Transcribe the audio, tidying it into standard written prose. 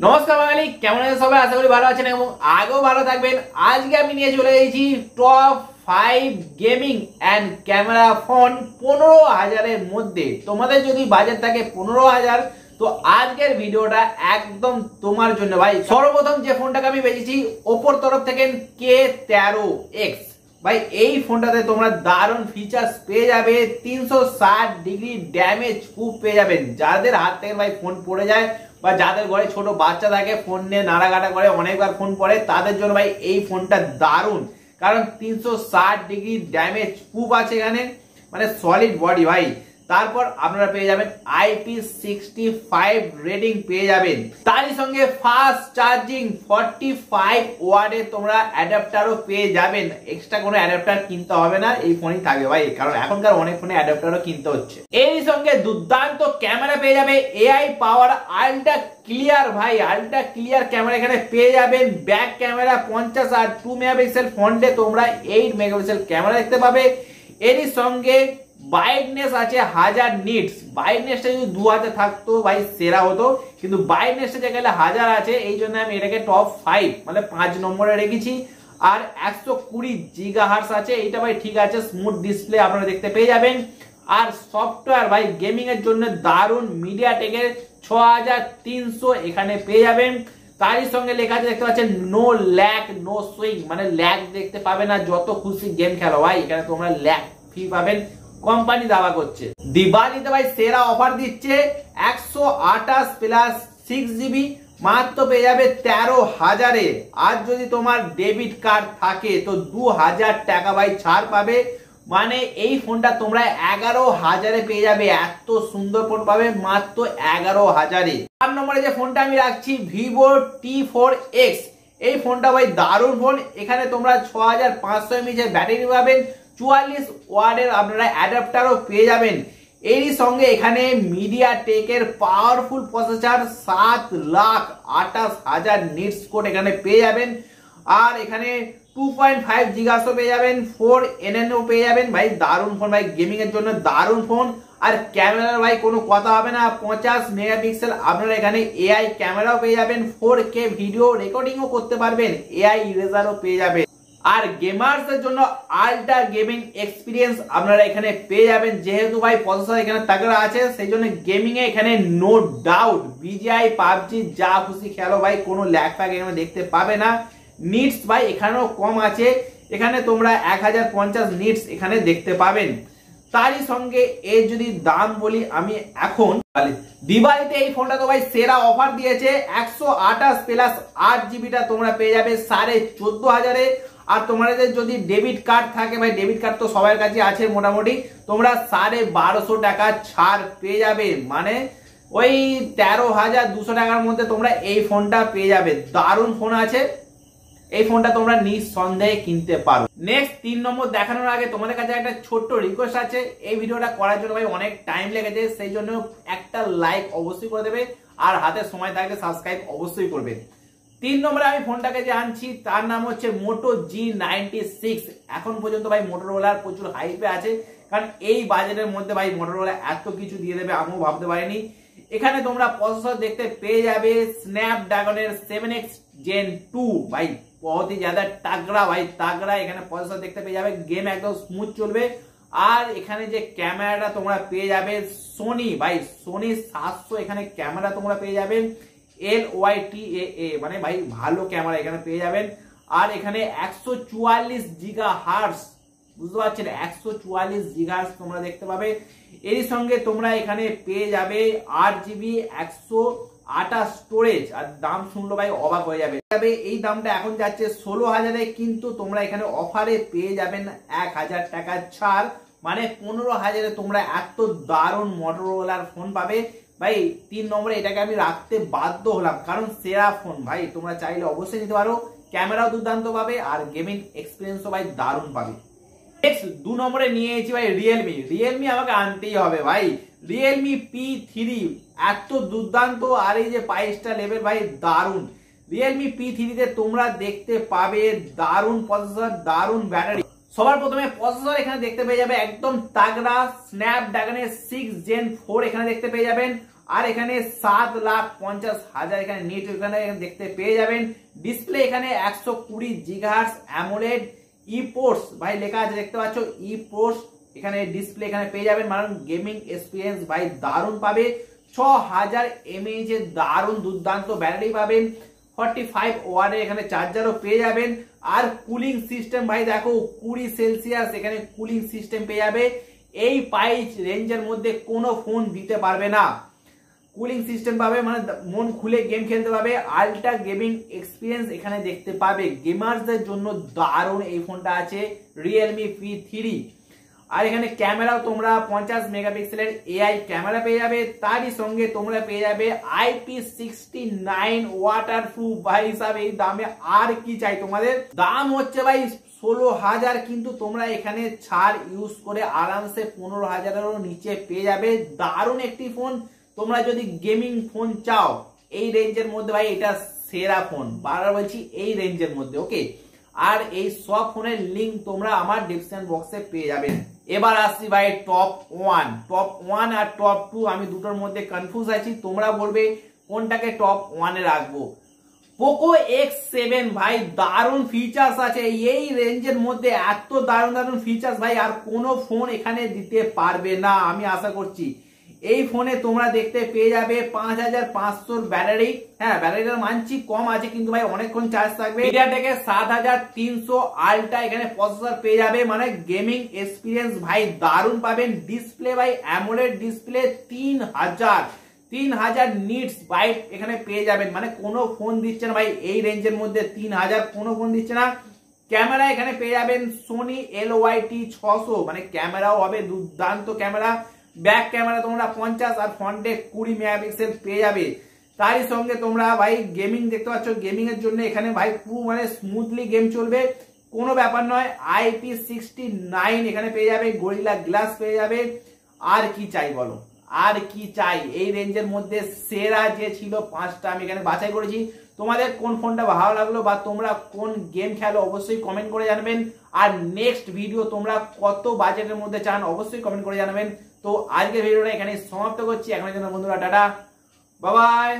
নমস্কার বাঙালি, কেমন আছেন সবাই? আশা করি ভালো আছেন এবং আগেও ভালো থাকবেন। আজকে আমি নিয়ে চলে এসেছি top 5 gaming and camera phone 15,000-এর মধ্যে। তোমাদের যদি বাজেট থাকে 15,000, তো আজকের ভিডিওটা একদম তোমার জন্য ভাই। সর্বপ্রথম যে ফোনটাকে আমি বেচেছি ওপোর তরফ থেকে K13X ভাই, এই ফোনটাতে তোমরা দারুণ ফিচার্স পেয়ে যাবে। 360 ডিগ্রি ড্যামেজ প্রুফ পেয়ে যাবেন। যাদের হাত থেকে ভাই ফোন পড়ে যায় বা যাদের ঘরে ছোট বাচ্চা থাকে, ফোন নিয়ে নাড়াঘাটা করে অনেকবার ফোন পড়ে, তাদের জন্য ভাই এই ফোনটা দারুণ। কারণ 360 ডিগ্রি ড্যামেজ প্রুফ আছে এখানে, মানে সলিড বডি ভাই। তারপর আপনারা পেয়ে যাবেন IP65 রেটিং পেয়ে যাবেন। তারই সঙ্গে ফাস্ট চার্জিং 45 ওয়াটের তোমরা অ্যাডাপ্টারও পেয়ে যাবেন। এক্সট্রা কোনো অ্যাডাপ্টার কিনতে হবে না, এই ফোনই থাকবে ভাই, কারণ এখনকার অনেক ফোনে অ্যাডাপ্টারও কিনতে হচ্ছে। এর সঙ্গে দুর্দান্ত ক্যামেরা পেয়ে যাবে, AI পাওয়ার আল্ট্রা ক্লিয়ার ভাই, আল্ট্রা ক্লিয়ার ক্যামেরা এখানে পেয়ে যাবেন। ব্যাক ক্যামেরা 50 আর 2 মেগাপিক্সেল ফ্রন্টে তোমরা 8 মেগাপিক্সেল ক্যামেরা দেখতে পাবে। এরই সঙ্গে ব্রাইটনেস আছে 1000 নিটস। ব্রাইটনেসটা যদি 2000 থাকতো ভাই সেরা হতো, কিন্তু ব্রাইটনেসটা যে গেলে 1000 আছে, এই জন্য আমি এটাকে টপ 5 মানে 5 নম্বরে রেখেছি। আর 120 GHz আছে, এটা ভাই ঠিক আছে। স্মুথ ডিসপ্লে আপনারা দেখতে পেয়ে যাবেন। আর সফটওয়্যার ভাই গেমিং এর জন্য দারুণ মিডিয়াটেকের 6300 এখানে পেয়ে যাবেন। তারই সঙ্গে লেখা আছে দেখতে পাচ্ছেন নো ল্যাগ নো সুইং, মানে ল্যাগ দেখতে পাবে না, যত খুশি গেম খেলো ভাই এখানে তোমরা ল্যাগ ফ্রি পাবেন। কোম্পানি দাবা করছে দিওয়ালিতে ভাই সেরা অফার দিচ্ছে। 128 প্লাস 6GB মাত্র পেয়ে যাবে 13,000-এ। আর যদি তোমার ডেবিট কার্ড থাকে তো 2000 টাকা ভাই ছাড় পাবে। মানে এই ফোনটা তোমরা 11,000-এ পেয়ে যাবে। এত সুন্দর ফোন পাবে মাত্র 11,000-এ। 4 নম্বরে যে ফোনটা আমি রাখছি Vivo T4X। এই ফোনটা ভাই দারুণ ফোন। এখানে তোমরা 6500 mAh ব্যাটারি পাবেন, 44 ওয়াটের আপনারা অ্যাডাপ্টারও পেয়ে যাবেন। এরই সঙ্গে এখানে মিডিয়াটেকের পাওয়ারফুল প্রসেসর 7,28,000 নিটস কোড এখানে পেয়ে যাবেন। আর এখানে 2.5 GHz পেয়ে যাবেন, 4nm পেয়ে যাবেন। ভাই দারুণ ফোন ভাই, গেমিং এর জন্য দারুণ ফোন। আর ক্যামেরার ভাই কোনো কথা হবে না, 50 মেগাপিক্সেল আপনারা এখানে AI ক্যামেরাও পেয়ে যাবেন, 4K ভিডিও রেকর্ডিংও করতে পারবেন, AI ইরেজারও পেয়ে যাবেন। আর গেমার্সদের জন্য আল্ট্রা গেমিং এক্সপিরিয়েন্স আপনারা এখানে পেয়ে যাবেন। যেহেতু ভাই প্রসেসর এখানে তাগড়া আছে, সেই জন্য গেমিং এ এখানে নো ডাউট BGI PUBG যা খুশি খেলো ভাই, কোনো ল্যাগ ফ্যাগ এখানে দেখতে পাবে না। নিটস ভাই এখানেও কম আছে, এখানে তোমরা 1050 নিটস এখানে দেখতে পাবেন। তারই সঙ্গে এর যদি দাম বলি আমি এখন, দিওয়ালিতে এই ফোনটা তো ভাই সেরা অফার দিয়েছে। 128 প্লাস 8GBটা তোমরা পেয়ে যাবে 14,500-এ। আর তোমাদের যদি ডেবিট কার্ড থাকে ভাই, ডেবিট কার্ড তো সবার কাছে আছে মোটামুটি, তোমরা 1250 টাকা ছাড় পেয়ে যাবে। মানে ওই 13,200 টাকার মধ্যে তোমরা এই ফোনটা পেয়ে যাবে। দারুণ ফোন আছে, এই ফোনটা তোমরা নিঃসন্দেহে কিনতে পারো। নেক্সট 3 নম্বর দেখানোর আগে তোমাদের কাছে একটা ছোট্ট রিকোয়েস্ট আছে। এই ভিডিওটা করার জন্য ভাই অনেক টাইম লেগেছে, সেই জন্য একটা লাইক অবশ্যই করে দেবে, আর হাতে সময় থাকলে সাবস্ক্রাইব অবশ্যই করবে। 3 নম্বরে আমি ফোনটাকে যে আনছি তার নাম হচ্ছে মোটো G96। এখন পর্যন্ত ভাই মোটরোলার প্রচুর হাইপে আছে, কারণ এই বাজেটের মধ্যে ভাই মোটরোলা এত কিছু দিয়ে দেবে আমিও ভাবতে পারিনি। এখানে তোমরা প্রসেসর দেখতে পেয়ে যাবে স্ন্যাপড্রাগনের 7X Gen 2 ভাই, बहुत ही ज्यादा তাগড়া ভাই, তাগড়া এখানে প্রসেসর দেখতে পেয়ে যাবে। গেম একদম স্মুথ চলবে। আর এখানে যে ক্যামেরাটা তোমরা পেয়ে যাবে সোনি ভাই, সোনি 700 এখানে ক্যামেরা তোমরা পেয়ে যাবেন, LYTAA মানে ভাই ভালো ক্যামেরা এখানে পেয়ে যাবেন। আর এখানে 144 GHz, বুঝতে পারছেন, 144 GHz তোমরা দেখতে পাবে। এরই সঙ্গে তোমরা এখানে পেয়ে যাবে 8GB 128 স্টোরেজ। আর দাম শুনলো ভাই অবাক হয়ে যাবে। এই দামটা এখন যাচ্ছে 16,000-এ, কিন্তু তোমরা এখানে অফারে পেয়ে যাবেন 1000 টাকা ছাড়, মানে 15,000-এ তোমরা এত দারুণ মোটরোলার ফোন পাবে ভাই। 3 নম্বরে এটাকে আমি রাখতে বাধ্য হলাম, কারণ সেরা ফোন ভাই, তোমরা চাইলে অবশ্যই নিতে পারো। ক্যামেরাও দুর্দান্ত পাবে আর গেমিং এক্সপিরিয়েন্সও ভাই দারুণ পাবে। নেক্সট 2 নম্বরে নিয়ে এসেছি ভাই রিয়েলমি আমাকে আনতেই হবে ভাই। রিয়েলমি P3 এত দুর্দান্ত, আর এই যে প্রাইসটা লেভেল ভাই দারুণ। রিয়েলমি P3 তে তোমরা দেখতে পাবে দারুণ প্রসেসর, দারুণ ব্যাটারি। সবার প্রথমে প্রসেসর এখানে দেখতে পেয়ে যাবে একদম তাগড়া স্ন্যাপড্রাগনের 6 Gen 4 এখানে দেখতে পেয়ে যাবেন। আর এখানে 7,50,000 এখানে নিট এখানে দেখতে পেয়ে যাবেন। ডিসপ্লে এখানে 120 GHz অ্যামোলেড ইপোর্টস ভাই লেখা আছে দেখতে পাচ্ছ ইপোর্টস এখানে ডিসপ্লে এখানে পেয়ে যাবেন, মানে গেমিং এক্সপিরিয়েন্স ভাই দারুণ পাবে। 6000 mAh এর দারুণ দুর্দান্ত ব্যাটারি পাবেন। 45 ওয়াটের এখানে চার্জারও পেয়ে যাবেন। আর কুলিং সিস্টেম ভাই দেখো 20 সেলসিয়াস এখানে কুলিং সিস্টেম পেয়ে যাবে। এই প্রাইস রেঞ্জের মধ্যে কোনো ফোন দিতে পারবে না। কুলিং সিস্টেম পাবে, মানে মন খুলে গেম খেলতে পাবে। আল্ট্রা গেমিং এক্সপিরিয়েন্স এখানে দেখতে পাবে। গেমার্সদের জন্য দারুণ এই ফোনটা আছে Realme P3। আর এখানে ক্যামেরাও তোমরা 50 মেগাপিক্সেলের এআই ক্যামেরা পেয়ে যাবে। তারই সঙ্গে তোমরা পেয়ে যাবে IP69 ওয়াটারপ্রুফ। ভাই হিসাবে এই দামে আর কি চাই তোমাদের। দাম হচ্ছে ভাই 16,000, কিন্তু তোমরা এখানে ছাড় ইউজ করে আরামসে 15,000-এরও নিচে পেয়ে যাবে। দারুণ একটি ফোন। তোমরা যদি গেমিং ফোন চাও এই রেঞ্জের মধ্যে ভাই এটা সেরা ফোন, বারবার বলছি এই রেঞ্জের মধ্যে। ওকে, আর এই সব ফোনের লিঙ্ক তোমরা আমার ডেসক্রিপশন বক্সে পেয়ে যাবেন। এবার আসছি ভাই টপ 1 আর টপ 2, আমি দুটোর মধ্যে কনফিউজ আছি, তোমরা বলবে কোনটাকে টপ 1 এ রাখবো। পোকো X7 ভাই দারুণ ফিচার্স আছে এই রেঞ্জের মধ্যে, এত দারুণ ফিচার্স ভাই আর কোনো ফোন এখানে দিতে পারবে না আমি আশা করছি। এই ফোনে তোমরা দেখতে পেয়ে যাবে 5500 ব্যাটারি। হ্যাঁ, ব্যাটারিটা মানছি কম আছে, কিন্তু ভাই অনেকক্ষণ চার্জ থাকবে। MediaTek 7300 আলট্রা এখানে প্রসেসর পেয়ে যাবে, মানে গেমিং এক্সপিরিয়েন্স ভাই দারুণ পাবেন। ডিসপ্লে ভাই অ্যামোলেড ডিসপ্লে 3000 নিটস বাইট এখানে পেয়ে যাবেন, মানে কোনো ফোন দিচ্ছে না ভাই এই রেঞ্জের মধ্যে 3000 কোনো ফোন দিচ্ছে না। ক্যামেরা এখানে পেয়ে যাবেন সোনি LYT 600, মানে ক্যামেরাও হবে দুর্দান্ত ক্যামেরা। ব্যাক ক্যামেরা তোমরা 50 আর ফ্রন্টে 20 মেগাপিক্সেল পেয়ে যাবে। তারই সঙ্গে তোমরা ভাই গেমিং দেখতে পাচ্ছ, গেমিং এর জন্য এখানে ভাই পুরো মানে স্মুথলি গেম চলবে, কোনো ব্যাপার নয়। IP69 এখানে পেয়ে যাবে, গরিলা গ্লাস পেয়ে যাবে। আর কি চাই বলো, আর কি চাই। এই রেঞ্জের মধ্যে সেরা যে ছিল 5টা আমি এখানে বাছাই করেছি। তোমাদের কোন ফোনটা ভালো লাগলো বা তোমরা কোন গেম খেলো অবশ্যই কমেন্ট করে জানাবেন। আর নেক্সট ভিডিও তোমরা কত বাজেটের মধ্যে চান অবশ্যই কমেন্ট করে জানাবেন। তো আজকের ভিডিওটা এখানে সমাপ্ত করছি। এখনের জন্য বন্ধুরা টাটা, বাই বাই।